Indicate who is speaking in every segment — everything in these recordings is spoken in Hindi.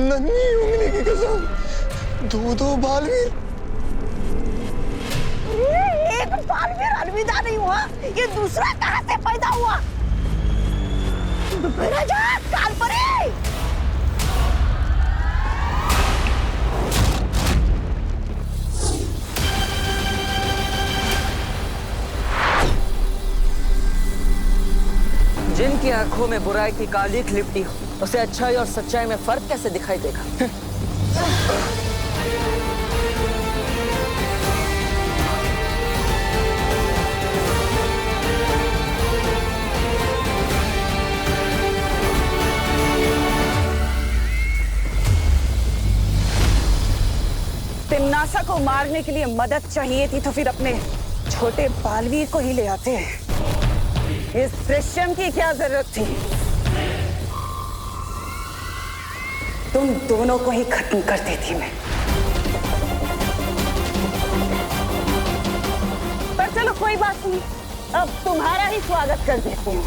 Speaker 1: नन्ही उंगली की कसम, दो बालवीर।
Speaker 2: एक बालवीर अलविदा नहीं हुआ, ये दूसरा कहां से पैदा हुआ? कालपरी!
Speaker 3: जिनकी आंखों में बुराई की कालिख लिपटी हो, उसे अच्छाई और सच्चाई में फर्क कैसे दिखाई देगा?
Speaker 2: तिम्नासा को मारने के लिए मदद चाहिए थी तो फिर अपने छोटे बालवीर को ही ले आते। इस दृश्यम की क्या जरूरत थी? तुम दोनों को ही खत्म कर देती मैं। पर चलो कोई बात नहीं, अब तुम्हारा ही स्वागत कर देती हूँ।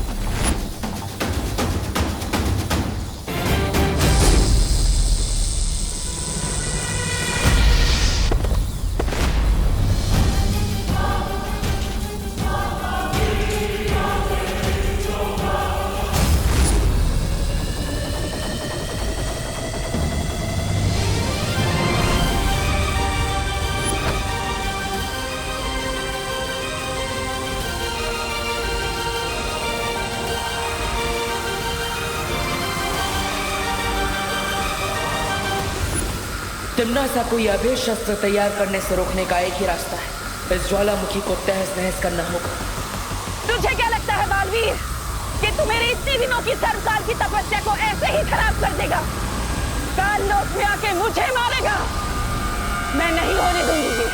Speaker 3: तिम्नासा को यह अभेद शस्त्र तैयार करने से रोकने का एक ही रास्ता है। इस ज्वालामुखी को तहस नहस करना होगा।
Speaker 2: तुझे क्या लगता है बालवीर कि तू मेरे इतने दिनों की सर्वकाल की तपस्या को ऐसे ही खराब कर देगा? काल लोक में आके मुझे मारेगा? मैं नहीं होने दूंगी।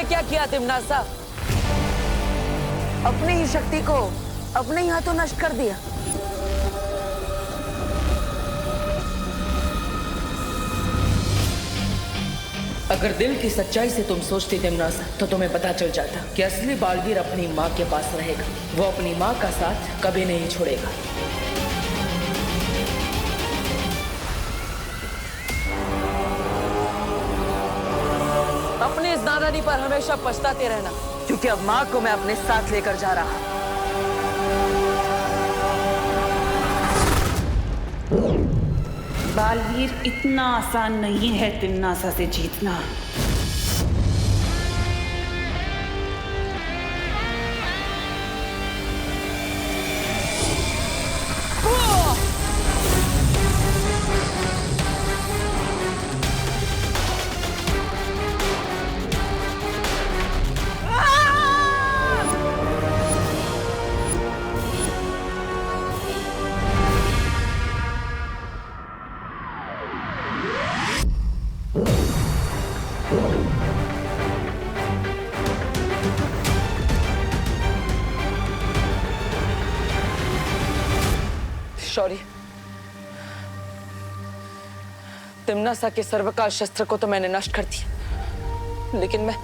Speaker 3: क्या किया तिम्नासा? अपनी ही शक्ति को अपने ही हाथों नष्ट कर दिया। अगर दिल की सच्चाई से तुम सोचती तिम्नासा, तो तुम्हें पता चल जाता कि असली बालवीर अपनी माँ के पास रहेगा। वो अपनी माँ का साथ कभी नहीं छोड़ेगा। अपनी इस नादानी पर हमेशा पछताते रहना, क्योंकि अब माँ को मैं अपने साथ लेकर जा रहा हूँ।
Speaker 2: बालवीर इतना आसान नहीं है तिम्नासा से जीतना।
Speaker 3: शौर्य, तिम्नासा के सर्वकाल शस्त्र को तो मैंने नष्ट कर दिया, लेकिन मैं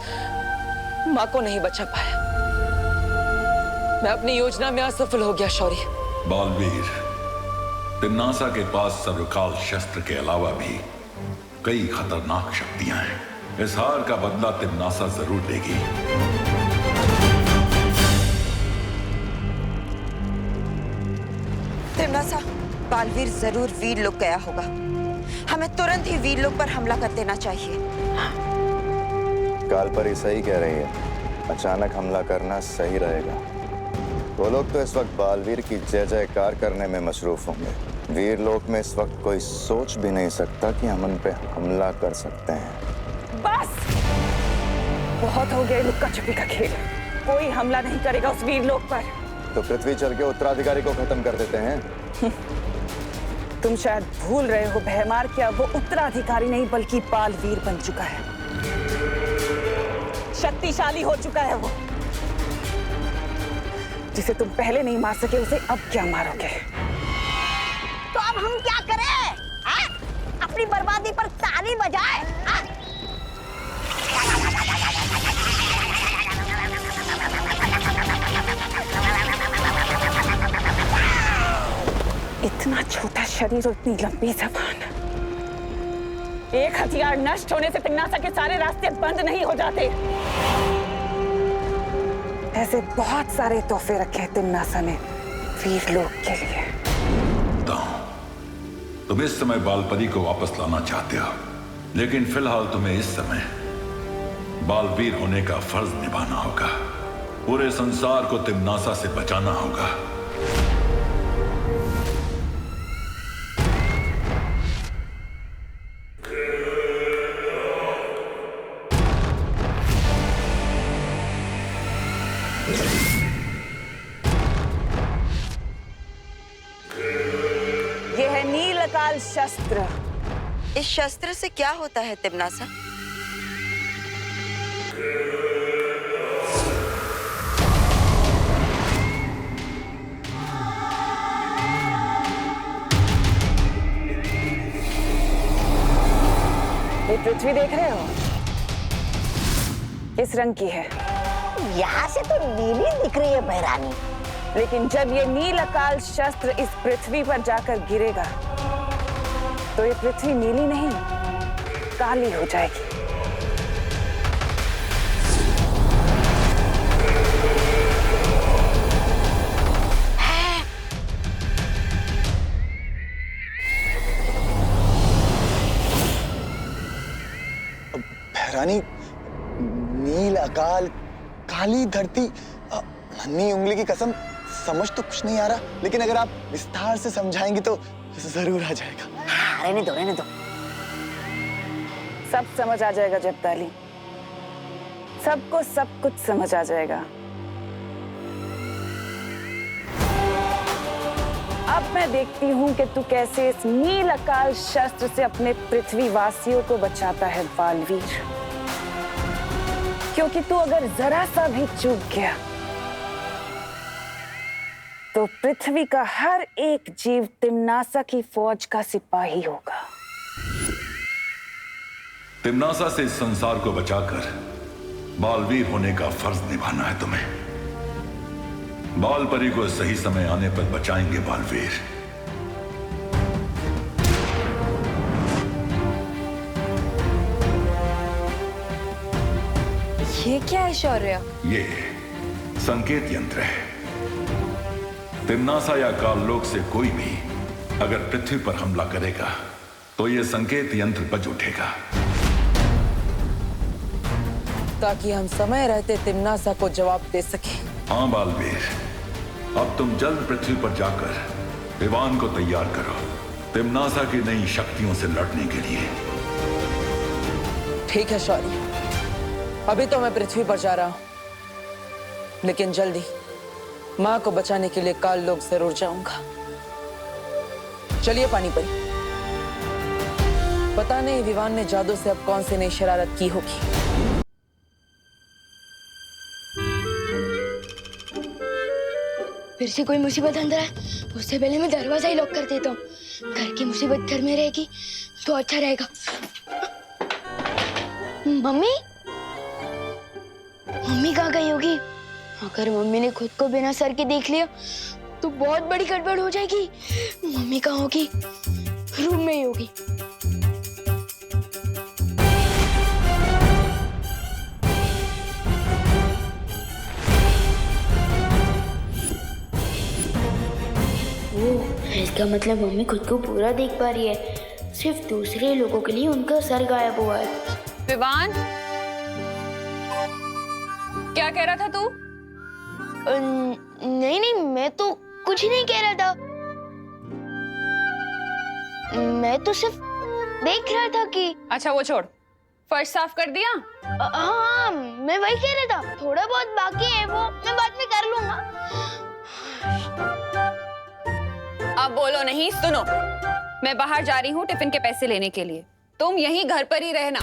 Speaker 3: माँ को नहीं बचा पाया। मैं अपनी योजना में असफल हो गया शौर्य।
Speaker 4: बालवीर, तिम्नासा के पास सर्वकाल शस्त्र के अलावा भी कई खतरनाक शक्तियां हैं। इस हार का बदला तिम्नासा जरूर लेगी।
Speaker 5: तिम्नासा, बालवीर जरूर वीरलोक गया होगा। हमें तुरंत ही वीरलोक पर हमला कर देना चाहिए।
Speaker 6: कालपरी सही कह रही है, अचानक हमला करना सही रहेगा। वो लोग तो इस वक्त बालवीर की जय जयकार करने में मशरूफ होंगे। वीरलोक में इस वक्त कोई सोच भी नहीं सकता कि हम उन पे हमला कर सकते हैं।
Speaker 2: बस बहुत हो गया लुक्का छुपी का खेल। कोई हमला नहीं करेगा उस वीरलोक पर।
Speaker 6: तो पृथ्वी चल के उत्तराधिकारी को खत्म कर देते हैं।
Speaker 2: तुम शायद भूल रहे हो भयमार, क्या वो उत्तराधिकारी नहीं बल्कि बालवीर बन चुका है। शक्तिशाली हो चुका है वो। जिसे तुम पहले नहीं मार सके उसे अब क्या मारोगे?
Speaker 7: तो अब हम क्या करें? अपनी बर्बादी पर ताली बजाए?
Speaker 2: इतना छोटा शरीर और इतनी लंबी जबान। एक हथियार नष्ट होने से तिम्नासा के सारे रास्ते बंद नहीं हो जाते। ऐसे बहुत सारे तोहफे रखे हैं तिम्नासा ने वीर लोग के लिए।
Speaker 4: तुम इस समय बालपरी को वापस लाना चाहते हो, लेकिन फिलहाल तुम्हें इस समय बालवीर होने का फर्ज निभाना होगा। पूरे संसार को तिम्नासा से बचाना होगा।
Speaker 2: यह है नीलकाल शस्त्र।
Speaker 5: इस शस्त्र से क्या होता है तिम्नासा?
Speaker 2: ये पृथ्वी देख रहे हो? किस रंग की है?
Speaker 7: यहाँ से तो नीली दिख रही है बहरानी।
Speaker 2: लेकिन जब ये नीलकाल शस्त्र इस पृथ्वी पर जाकर गिरेगा तो ये पृथ्वी नीली नहीं काली हो जाएगी।
Speaker 1: बहरानी, नील अकाल, काली धरती, नन्ही उंगली की कसम, समझ तो कुछ नहीं आ रहा, लेकिन अगर आप विस्तार से समझाएंगी तो जरूर आ जाएगा।
Speaker 7: रहने दो, रहने दो।
Speaker 2: सब समझ आ जाएगा जब्दाली, सबको सब कुछ समझ आ जाएगा। अब मैं देखती हूँ कि तू कैसे इस नील अकाल शस्त्र से अपने पृथ्वी वासियों को बचाता है बालवीर। क्योंकि तू अगर जरा सा भी चूक गया तो पृथ्वी का हर एक जीव तिम्नासा की फौज का सिपाही होगा।
Speaker 4: तिम्नासा से इस संसार को बचाकर बालवीर होने का फर्ज निभाना है तुम्हें। बालपरी को सही समय आने पर बचाएंगे बालवीर।
Speaker 5: ये क्या है शौर्य?
Speaker 4: ये संकेत यंत्र है। तिम्नासा या काललोक से कोई भी अगर पृथ्वी पर हमला करेगा तो ये संकेत यंत्र बज उठेगा,
Speaker 3: ताकि हम समय रहते तिम्नासा को जवाब दे सके।
Speaker 4: हाँ बालवीर, अब तुम जल्द पृथ्वी पर जाकर विमान को तैयार करो तिम्नासा की नई शक्तियों से लड़ने के लिए।
Speaker 3: ठीक है शौर्य, अभी तो मैं पृथ्वी पर जा रहा हूं, लेकिन जल्दी माँ को बचाने के लिए काल लोक जरूर जाऊंगा। चलिए पानीपरी, पता नहीं विवान ने जादू से अब कौन सी नई शरारत की होगी।
Speaker 8: फिर से कोई मुसीबत अंदर है, उससे पहले मैं दरवाजा ही लॉक कर देता हूँ। घर की मुसीबत घर में रहेगी तो अच्छा रहेगा। मम्मी, मम्मी कहाँ गई होगी? अगर मम्मी ने खुद को बिना सर के देख लिया तो बहुत बड़ी गड़बड़ हो जाएगी। मम्मी कहाँ होगी? रूम में ही होगी। इसका मतलब मम्मी खुद को पूरा देख पा रही है, सिर्फ दूसरे लोगों के लिए उनका सर गायब हुआ है।
Speaker 9: विवान, क्या कह रहा था तू?
Speaker 8: नहीं नहीं, मैं तो कुछ नहीं कह रहा था। मैं तो सिर्फ देख रहा था कि।
Speaker 9: अच्छा वो छोड़, फर्श साफ कर दिया?
Speaker 8: हाँ, मैं वही कह रहा था, थोड़ा बहुत बाकी है वो मैं बाद में कर लूंगा।
Speaker 9: अब बोलो नहीं, सुनो। मैं बाहर जा रही हूँ टिफिन के पैसे लेने के लिए। तुम यहीं घर पर ही रहना।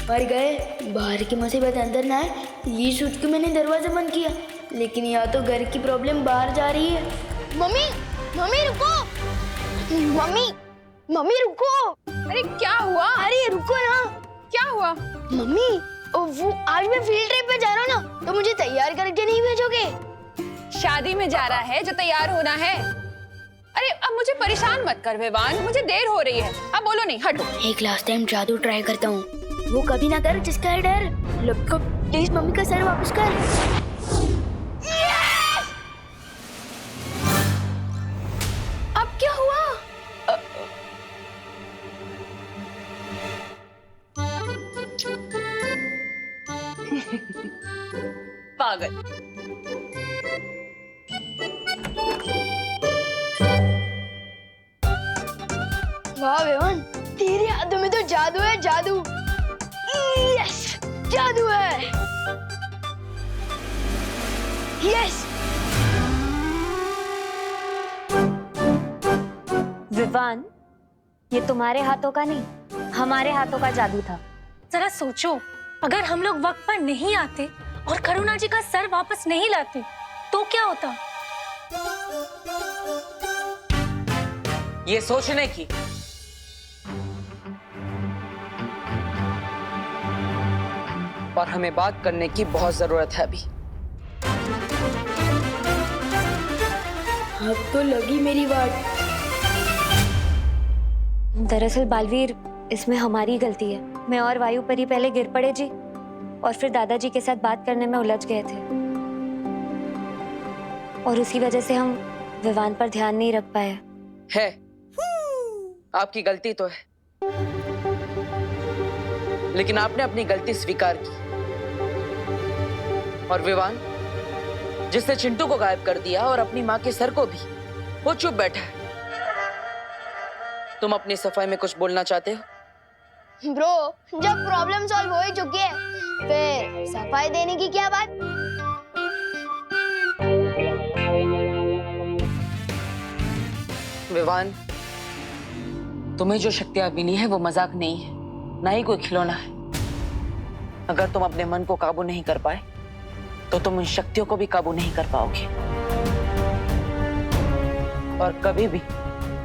Speaker 8: मर गए, बाहर की मुसीबत अंदर ना आए, ये सोच के मैंने दरवाजा बंद किया। लेकिन यहाँ तो घर की प्रॉब्लम बाहर जा रही है।
Speaker 7: मम्मी, मम्मी रुको। मम्मी, मम्मी रुको।
Speaker 9: अरे क्या हुआ?
Speaker 7: अरे रुको ना।
Speaker 9: क्या हुआ?
Speaker 7: मम्मी, वो आज मैं फील्ड ट्रिप पे जा रहा हूँ ना, तो मुझे तैयार करके नहीं भेजोगे?
Speaker 9: शादी में जा रहा है जो तैयार होना है। अरे अब मुझे परेशान मत कर विवान, मुझे देर हो रही है। अब बोलो नहीं, हटो।
Speaker 8: एक लास्ट टाइम जादू ट्राई करता हूँ। वो कभी ना कर जिसका है डर। लपको प्लीज मम्मी का सर वापस कर।
Speaker 7: अब क्या हुआ?
Speaker 3: पागल।
Speaker 8: वाह विवान, तेरी हाथों में तो जादू है, जादू। यस, जादू है। यस।
Speaker 10: विवान, ये तुम्हारे हाथों का नहीं, हमारे हाथों का जादू था।
Speaker 11: जरा सोचो, अगर हम लोग वक्त पर नहीं आते और करुणा जी का सर वापस नहीं लाते तो क्या होता?
Speaker 3: ये सोचने की और हमें बात करने की बहुत जरूरत है अभी।
Speaker 8: अब तो लगी मेरी बात।
Speaker 10: दरअसल बालवीर, इसमें हमारी गलती है। मैं और वायु परी पहले गिर पड़े जी, और फिर दादाजी के साथ बात करने में उलझ गए थे, और उसी वजह से हम विवान पर ध्यान नहीं रख पाए।
Speaker 3: है, आपकी गलती तो है, लेकिन आपने अपनी गलती स्वीकार की। और विवान, जिसने चिंटू को गायब कर दिया और अपनी माँ के सर को भी, वो चुप बैठा है। तुम अपनी सफाई में कुछ बोलना चाहते हो?
Speaker 7: ब्रो, जब प्रॉब्लम सॉल्व हो ही चुकी है, फिर सफाई देने की क्या बात?
Speaker 3: विवान, तुम्हें जो शक्तियां मिली है वो मजाक नहीं है, ना ही कोई खिलौना है। अगर तुम अपने मन को काबू नहीं कर पाए तो तुम उन शक्तियों को भी काबू नहीं कर पाओगे, और कभी भी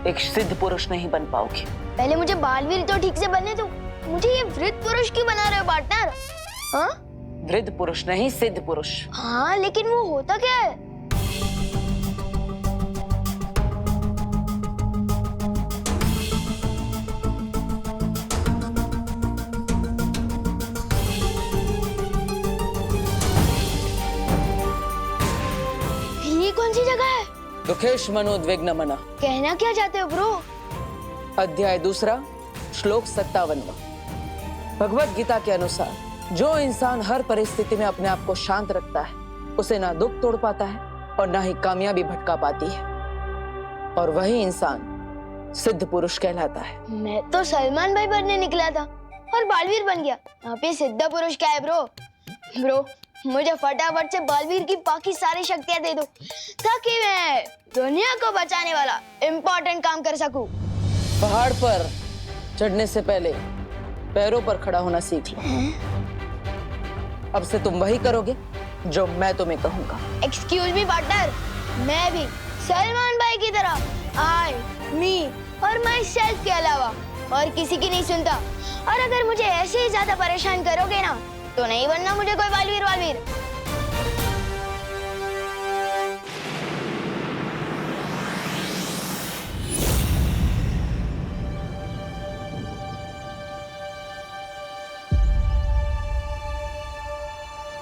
Speaker 3: एक सिद्ध पुरुष नहीं बन पाओगे।
Speaker 7: पहले मुझे बालवीर तो ठीक से बनने दो। मुझे ये वृद्ध पुरुष क्यों बना रहे हो पार्टनर? हाँ?
Speaker 3: वृद्ध पुरुष नहीं, सिद्ध पुरुष।
Speaker 7: हाँ, लेकिन वो होता क्या है? ये कौन सी जगह है?
Speaker 3: दुखेश मनोद्विग्न मना।
Speaker 7: कहना क्या चाहते हो ब्रो?
Speaker 3: अध्याय 2, श्लोक 57। भगवत गीता के अनुसार जो इंसान हर परिस्थिति में अपने आप को शांत रखता है, उसे ना दुख तोड़ पाता है और ना ही कामयाबी भटका पाती है, और वही इंसान सिद्ध पुरुष कहलाता है।
Speaker 7: मैं तो सलमान भाई बनने निकला था और बालवीर बन गया। यहाँ पे सिद्ध पुरुष क्या है ब्रो? ब्रो, मुझे फटाफट से बालवीर की बाकी सारी शक्तियां दे दो, ताकि मैं दुनिया को बचाने वाला इम्पोर्टेंट काम कर सकूं।
Speaker 3: पहाड़ पर चढ़ने से पहले पैरों पर खड़ा होना सीख लो। अब से तुम वही करोगे जो मैं तुम्हें कहूंगा।
Speaker 7: एक्सक्यूज मी पार्टनर, मैं भी सलमान भाई की तरह आई, मी और माई सेल्फ के अलावा और किसी की नहीं सुनता। और अगर मुझे ऐसे ही ज्यादा परेशान करोगे ना, तो नहीं बनना मुझे कोई बालवीर वालवीर।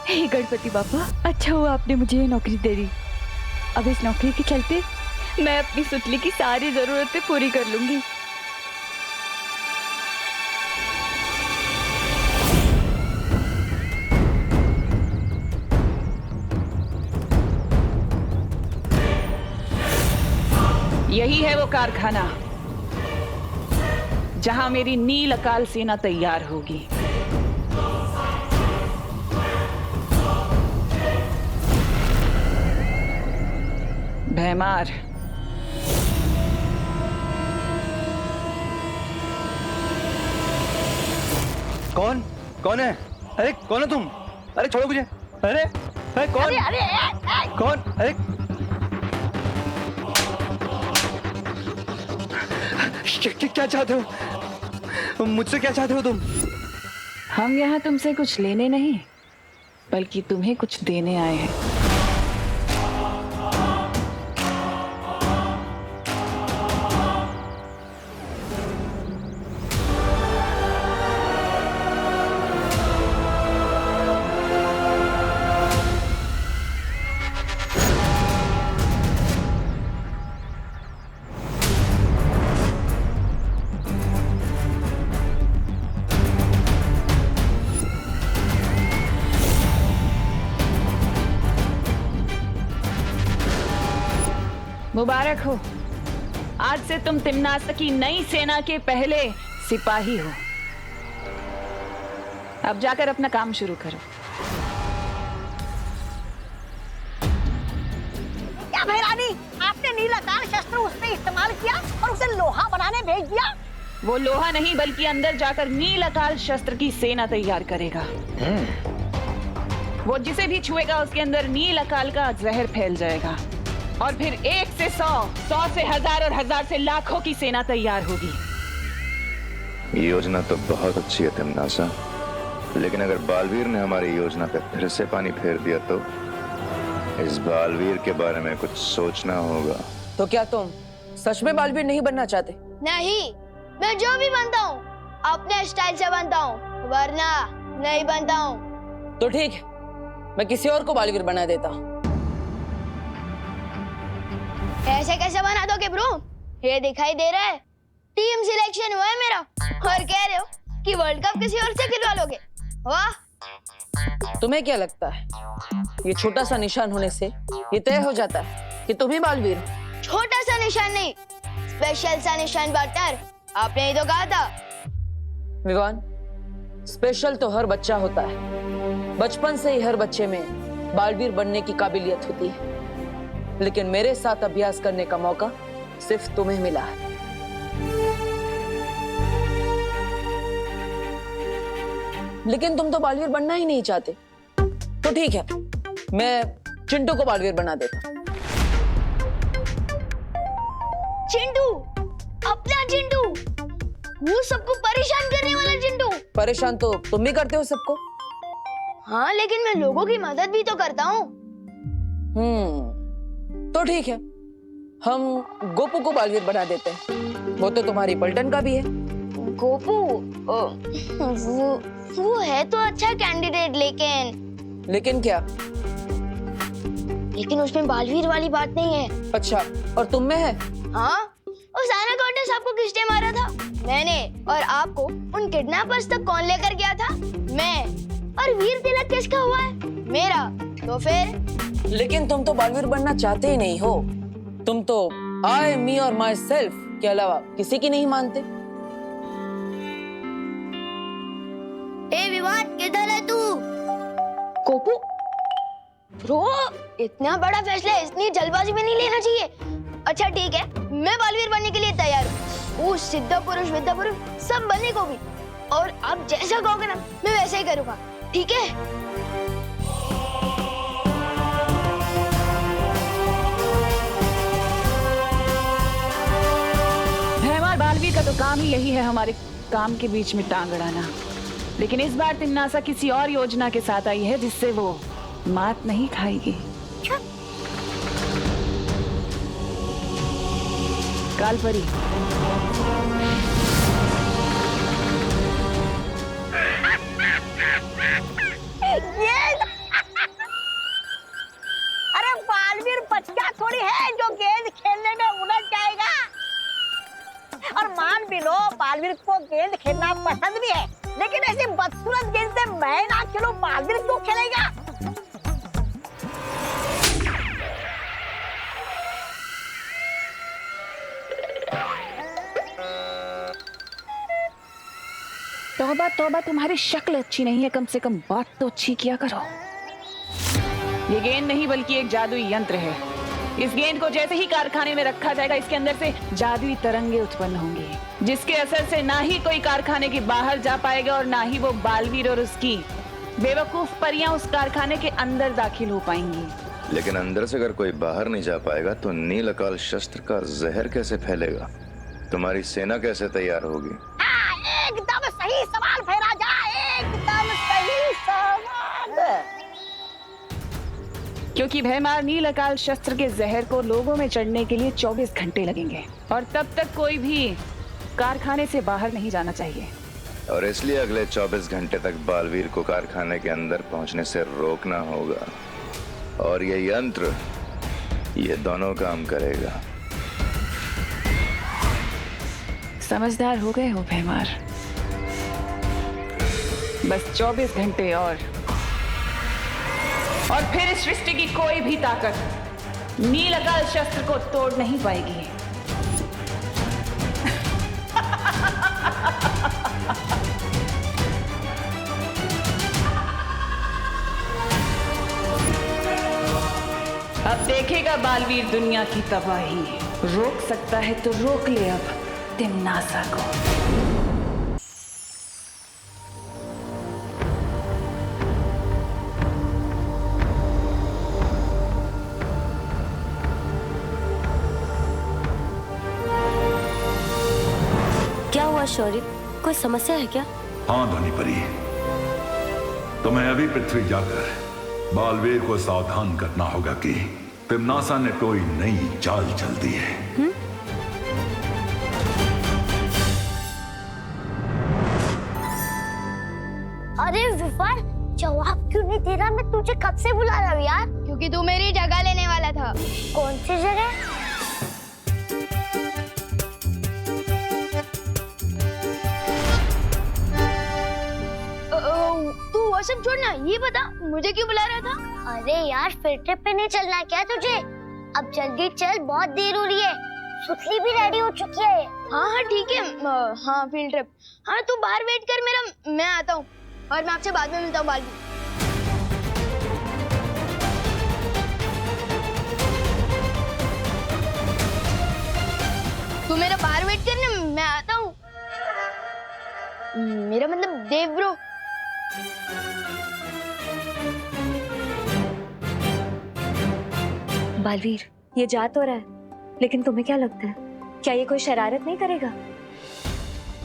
Speaker 12: हे गणपति बाबा, अच्छा हुआ आपने मुझे ये नौकरी दे दी। अब इस नौकरी के चलते मैं अपनी सुतली की सारी जरूरतें पूरी कर लूंगी।
Speaker 2: यही है वो कारखाना जहां मेरी नील अकाल सेना तैयार होगी। भैमार,
Speaker 13: कौन कौन है? अरे कौन है तुम? अरे छोड़ो मुझे। अरे अरे कौन? अरे कौन? अरे क्या चाहते हो? मुझसे क्या चाहते हो तुम?
Speaker 9: हम यहाँ तुमसे कुछ लेने नहीं बल्कि तुम्हें कुछ देने आए हैं। मुबारक हो, आज से तुम तिम्नासा की नई सेना के पहले सिपाही हो। अब जाकर अपना काम शुरू करो।
Speaker 2: क्या भैरानी, आपने नीलाकाल शस्त्र उसने इस्तेमाल किया और उसे लोहा बनाने भेज दिया?
Speaker 9: वो लोहा नहीं बल्कि अंदर जाकर नीलाकाल शस्त्र की सेना तैयार करेगा। वो जिसे भी छुएगा उसके अंदर नीलाकाल का जहर फैल जाएगा और फिर 1 से 100, 100 से 1000 और 1000 से लाखों की सेना तैयार होगी।
Speaker 6: ये योजना तो बहुत अच्छी है तिम्नासा, लेकिन अगर बालवीर ने हमारी योजना पे फिर से पानी फेर दिया तो इस बालवीर के बारे में कुछ सोचना होगा।
Speaker 3: तो क्या तुम सच में बालवीर नहीं बनना चाहते?
Speaker 7: नहीं, मैं जो भी बनता हूँ अपने स्टाइल से बनता हूँ, वरना नहीं बनता हूँ।
Speaker 3: तो ठीक है, मैं किसी और को बालवीर बना देता हूँ।
Speaker 7: ऐसे कैसे बना दोगे ब्रो? ये दिखाई दे रहा है टीम सिलेक्शन हुआ है मेरा और कह रहे हो कि वर्ल्ड कप किसी और से खिलवा लोगे? वाह!
Speaker 3: तुम्हें क्या लगता है ये छोटा सा निशान होने से ये तय हो जाता है कि तुम ही बालवीर हो?
Speaker 7: छोटा सा निशान नहीं, स्पेशल सा निशान पार्टनर, आपने ही तो कहा था।
Speaker 3: विवान, स्पेशल तो हर बच्चा होता है, बचपन से ही हर बच्चे में बालवीर बनने की काबिलियत होती है, लेकिन मेरे साथ अभ्यास करने का मौका सिर्फ तुम्हें मिला है। लेकिन तुम तो बालवीर बनना ही नहीं चाहते। तो ठीक है, मैं चिंटू को बालवीर बना देता।
Speaker 7: चिंटू, अपना चिंटू, वो सबको परेशान करने वाला चिंटू।
Speaker 3: परेशान तो तुम भी करते हो सबको।
Speaker 7: हाँ, लेकिन मैं लोगों की मदद भी तो करता हूँ।
Speaker 3: तो ठीक है, हम गोपू को बालवीर बना देते हैं। वो तो तुम्हारी पलटन का भी है।
Speaker 7: गोपू, वो है तो अच्छा कैंडिडेट,
Speaker 3: लेकिन क्या?
Speaker 7: लेकिन उसमें बालवीर वाली बात नहीं है।
Speaker 3: अच्छा, और तुम में है?
Speaker 7: हाँ, उस आना कॉन्टेस्ट आपको किसने मारा था? मैंने। और आपको उन किडनैपर्स तक कौन लेकर गया था? मैं। और वीर तिलक किसका हुआ है? मेरा। तो फिर?
Speaker 3: लेकिन तुम तो बालवीर बनना चाहते ही नहीं हो। तुम तो आई, मी और माई सेल्फ के अलावा किसी की नहीं मानते।
Speaker 7: ए विवान, किधर है तू? गोपू, ब्रो, इतना बड़ा फैसला इतनी जल्दबाजी में नहीं लेना चाहिए। अच्छा ठीक है, मैं बालवीर बनने के लिए तैयार हूँ। वो सिद्ध पुरुष, विद्या पुरुष सब बनने को भी। और आप जैसा कहोगे ना, मैं वैसा ही करूँगा। ठीक है?
Speaker 9: बालवीर का तो काम ही यही है, हमारे काम के बीच में टांग अड़ाना। लेकिन इस बार तिम्नासा किसी और योजना के साथ आई है जिससे वो मात नहीं खाएगी। कालपरी,
Speaker 2: अरे बालवीर बच्चा थोड़ी है जो गेंद खेलने में उलझ जाएगा। और मान भी लो बालवीर को गेंद खेलना पसंद भी है, लेकिन ऐसी बदसूरत गेंद से मैं ना खेलूं, बालवीर क्यों खेलेगा?
Speaker 9: तौबा तौबा, तुम्हारी शक्ल अच्छी नहीं है, कम से कम बात तो अच्छी किया करो। ये गेंद नहीं बल्कि एक जादुई यंत्र है। इस गेंद को जैसे ही कारखाने में रखा जाएगा, इसके अंदर से जादुई तरंगे उत्पन्न होंगी, जिसके असर से ना ही कोई कारखाने के बाहर जा पाएगा और ना ही वो बालवीर और उसकी बेवकूफ परियां उस कारखाने के अंदर दाखिल हो पाएंगी।
Speaker 6: लेकिन अंदर से अगर कोई बाहर नहीं जा पाएगा तो नील अकाल शस्त्र का जहर कैसे फैलेगा? तुम्हारी सेना कैसे तैयार होगी?
Speaker 2: एकदम सही सवाल फेरा जा, एकदम सही सवाल।
Speaker 9: क्योंकि भयमार नील अकाल शस्त्र के जहर को लोगों में चढ़ने के लिए 24 घंटे लगेंगे और तब तक कोई भी कारखाने से बाहर नहीं जाना चाहिए।
Speaker 6: और इसलिए अगले 24 घंटे तक बालवीर को कारखाने के अंदर पहुंचने से रोकना होगा। और ये यंत्र ये दोनों काम करेगा।
Speaker 9: समझदार हो गए हो भयमार। बस 24 घंटे और फिर इस सृष्टि की कोई भी ताकत नील अकाल शस्त्र को तोड़ नहीं पाएगी। अब देखेगा बालवीर दुनिया की तबाही। रोक सकता है तो रोक ले अब तिम्नासा को।
Speaker 10: क्या हुआ शौर्य, कोई समस्या है क्या?
Speaker 4: हाँ ध्वनि परी, तुम्हें अभी पृथ्वी जाकर बालवीर को सावधान करना होगा कि तिम्नासा ने कोई नई चाल चल दी है।
Speaker 7: अरे विफर, जवाब क्यों नहीं दे रहा? मैं तुझे कब से बुला रहा हूँ यार। क्योंकि तू मेरी जगह लेने वाला था। कौन सी जगह? तू वो सब छोड़ना, ये बता मुझे क्यों बुला रहा था? अरे यार, फील्ड ट्रिप पे नहीं चलना क्या तुझे? अब जल्दी चल, बहुत देर हो रही है। सुतली भी रेडी हो चुकी है। हाँ हाँ ठीक है। हाँ फील्ड ट्रिप। हाँ तू बाहर वेट कर मेरा, मैं आता हूँ और मैं आपसे बाद में मिलता हूँ। बालवीर, तू मेरा बाहर वेट करना, मैं आता हूँ। मेरा मतलब देव ब्रो।
Speaker 10: बालवीर, ये जा तो रहा है, लेकिन तुम्हें क्या लगता है, क्या ये कोई शरारत नहीं करेगा?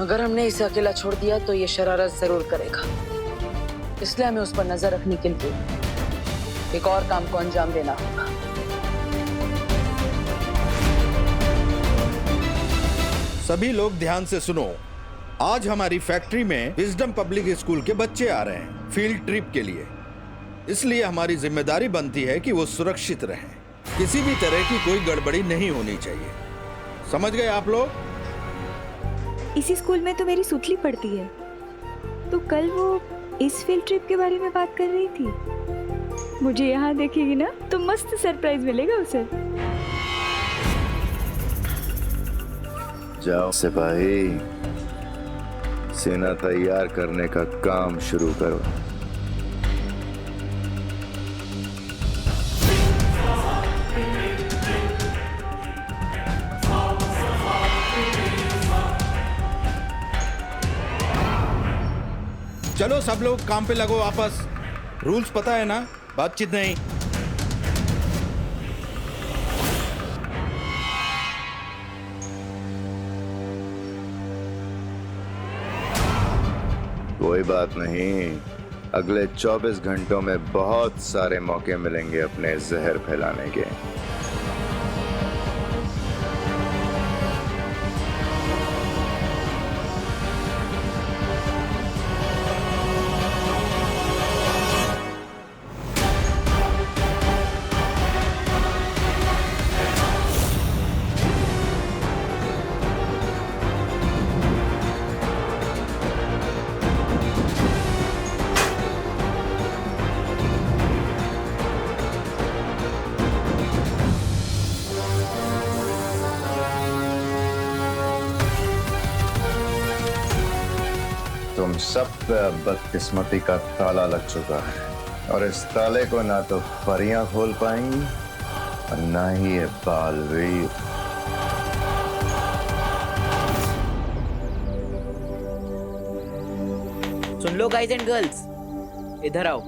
Speaker 3: अगर हमने इसे अकेला छोड़ दिया तो ये शरारत जरूर करेगा। इसलिए हमें उस पर नजर रखने के लिए एक और काम को अंजाम देना होगा।
Speaker 14: सभी लोग ध्यान से सुनो। आज हमारी फैक्ट्री में विजडम पब्लिक स्कूल के बच्चे आ रहे हैं फील्ड ट्रिप के लिए। इसलिए हमारी जिम्मेदारी बनती है कि वो सुरक्षित रहें। किसी भी तरह की कोई गड़बड़ी नहीं होनी चाहिए। समझ गए आप लोग?
Speaker 12: इसी स्कूल में तो मेरी सुतली पढ़ती है, तो कल वो इस फील्ड ट्रिप के बारे में बात कर रही थी। मुझे यहाँ देखेगी ना तो मस्त सरप्राइज मिलेगा उसे।
Speaker 6: जाओ सिपाही, सेना तैयार करने का काम शुरू करो।
Speaker 14: चलो सब लोग काम पे लगो वापस। रूल्स पता है ना, बातचीत नहीं।
Speaker 6: कोई बात नहीं, अगले 24 घंटों में बहुत सारे मौके मिलेंगे अपने जहर फैलाने के। तुम सब पे बदकिस्मती का ताला लग चुका है और इस ताले को ना तो परियां खोल पाएंगी और ना ही ये बालवीर।
Speaker 15: सुन लो गाइज एंड गर्ल्स, इधर आओ।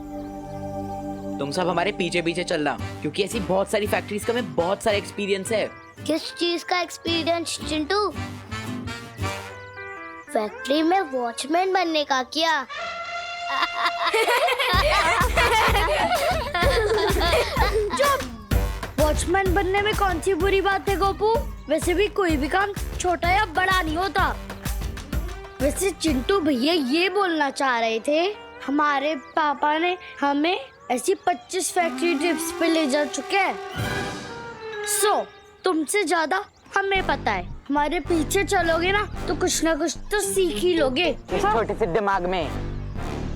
Speaker 15: तुम सब हमारे पीछे पीछे चलना, क्योंकि ऐसी बहुत सारी फैक्ट्रीज का हमें बहुत सारा एक्सपीरियंस है।
Speaker 7: किस चीज का एक्सपीरियंस चिंटू? फैक्ट्री में वॉचमैन बनने का क्या?
Speaker 8: वॉचमैन बनने में कौन सी बुरी बात है गोपू? वैसे भी कोई भी काम छोटा या बड़ा नहीं होता। वैसे चिंटू भैया ये बोलना चाह रहे थे, हमारे पापा ने हमें ऐसी 25 फैक्ट्री ट्रिप्स पे ले जा चुके हैं। तुमसे ज्यादा हमें पता है। हमारे पीछे चलोगे ना तो कुछ ना कुछ तो सीख ही लोगे।
Speaker 15: इस छोटे से दिमाग में,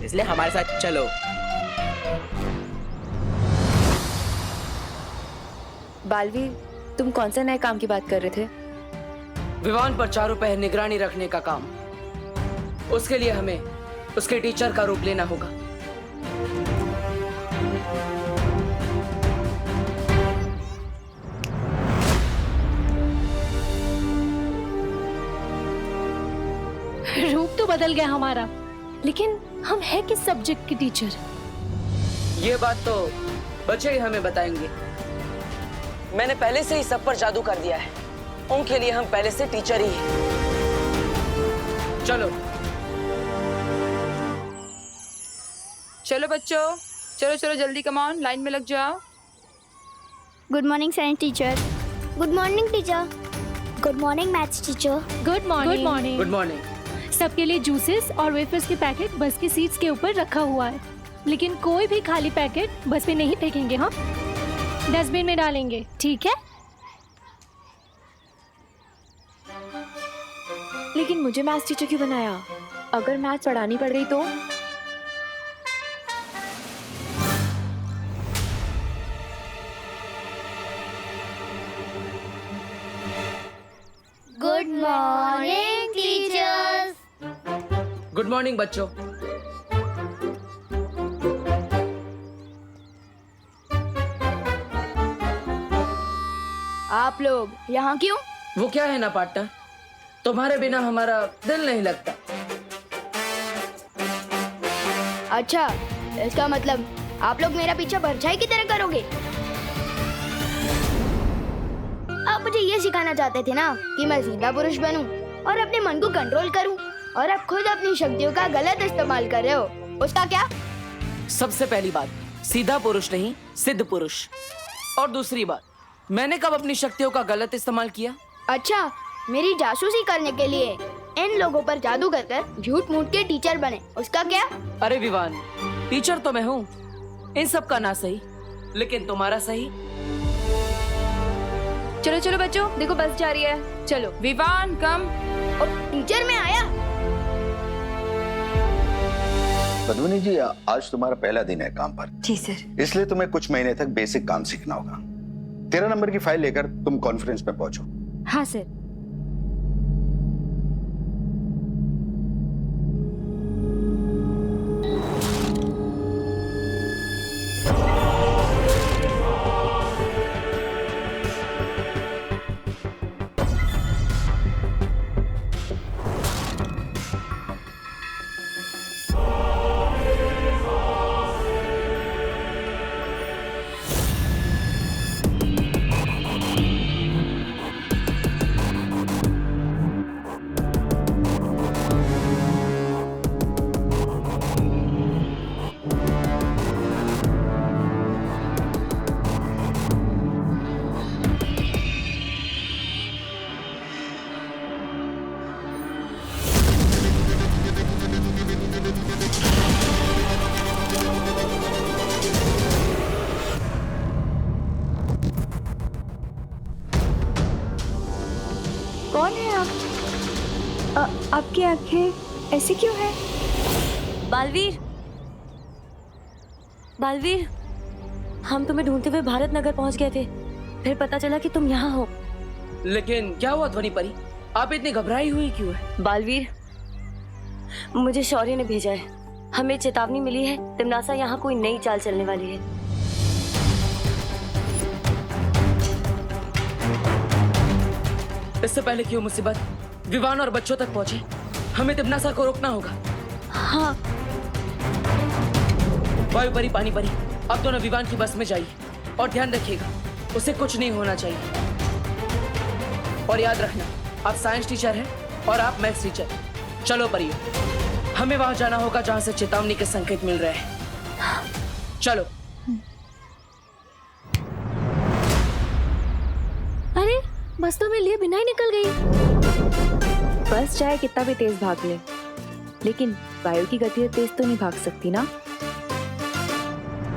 Speaker 15: इसलिए हमारे साथ चलो।
Speaker 10: बालवीर, तुम कौन से नए काम की बात कर रहे थे?
Speaker 3: विवान पर चारों पहर निगरानी रखने का काम। उसके लिए हमें उसके टीचर का रूप लेना होगा।
Speaker 11: रूप तो बदल गया हमारा, लेकिन हम है किस सब्जेक्ट के टीचर?
Speaker 3: ये बात तो बच्चे ही हमें बताएंगे। मैंने पहले से ही सब पर जादू कर दिया है। उनके लिए हम पहले से टीचर ही हैं। चलो
Speaker 12: चलो बच्चों, चलो चलो जल्दी, कम ऑन, लाइन में लग जाओ।
Speaker 7: Good morning science teacher. Good morning teacher. Good morning maths teacher.
Speaker 11: Good morning. Good morning.
Speaker 3: Good morning.
Speaker 11: सबके लिए जूसेस और वेफर्स के पैकेट बस की सीट्स के ऊपर रखा हुआ है, लेकिन कोई भी खाली पैकेट बस में नहीं फेंकेंगे। हाँ, डस्टबिन में डालेंगे, ठीक है?
Speaker 12: लेकिन मुझे मैथ्स टीचर क्यों बनाया? अगर मैथ्स पढ़ानी पड़ गई तो?
Speaker 7: Good morning teachers.
Speaker 3: Good morning बच्चों।
Speaker 8: आप लोग यहाँ क्यों?
Speaker 3: वो क्या है ना पार्टनर, तुम्हारे बिना हमारा दिल नहीं लगता।
Speaker 8: अच्छा, इसका मतलब आप लोग मेरा पीछा परछाई की तरह करोगे? आप मुझे ये सिखाना चाहते थे ना कि मैं सीधा पुरुष बनूं और अपने मन को कंट्रोल करूं, और अब खुद अपनी शक्तियों का गलत इस्तेमाल कर रहे हो। उसका क्या?
Speaker 3: सबसे पहली बात, सीधा पुरुष नहीं, सिद्ध पुरुष। और दूसरी बात, मैंने कब अपनी शक्तियों का गलत इस्तेमाल किया?
Speaker 8: अच्छा, मेरी जासूसी करने के लिए इन लोगों पर जादू कर झूठ मूठ के टीचर बने, उसका क्या?
Speaker 3: अरे विवान, टीचर तो मैं हूँ, इन सब का ना सही, लेकिन तुम्हारा सही।
Speaker 12: चलो चलो बच्चों, देखो बस जा रही है। चलो विवान, कम।
Speaker 8: टीचर में आया।
Speaker 6: पद्मिनी जी, आज तुम्हारा पहला दिन है काम पर।
Speaker 10: जी सर।
Speaker 6: इसलिए तुम्हें कुछ महीने तक बेसिक काम सीखना होगा। 13 नंबर की फाइल लेकर तुम कॉन्फ्रेंस में पहुंचो।
Speaker 12: हाँ सर। कौन है आप? आपकी आंखें ऐसी क्यों है?
Speaker 10: बालवीर, बालवीर, हम तुम्हें ढूंढते हुए भारत नगर पहुंच गए थे, फिर पता चला कि तुम यहाँ हो।
Speaker 3: लेकिन क्या हुआ ध्वनि परी, आप इतनी घबराई हुई क्यों है?
Speaker 10: बालवीर, मुझे शौर्य ने भेजा है। हमें चेतावनी मिली है, तिमनासा यहाँ कोई नई चाल चलने वाली है।
Speaker 3: इससे पहले कि वो मुसीबत विवान और बच्चों तक पहुंचे, हमें तिमनासा को रोकना होगा।
Speaker 10: हाँ।
Speaker 3: वायु परी, पानी परी, आप दोनों विवान की बस में जाइए और ध्यान रखिएगा उसे कुछ नहीं होना चाहिए। और याद रखना, आप साइंस टीचर हैं और आप मैथ्स टीचर। चलो परियो, हमें वहां जाना होगा जहां से चेतावनी के संकेत मिल रहे हैं। चलो।
Speaker 11: अरे बस तो मैं लिए बिना ही निकल गई।
Speaker 12: बस चाहे कितना भी तेज भाग ले, लेकिन वायु की गति से तेज तो नहीं भाग सकती ना।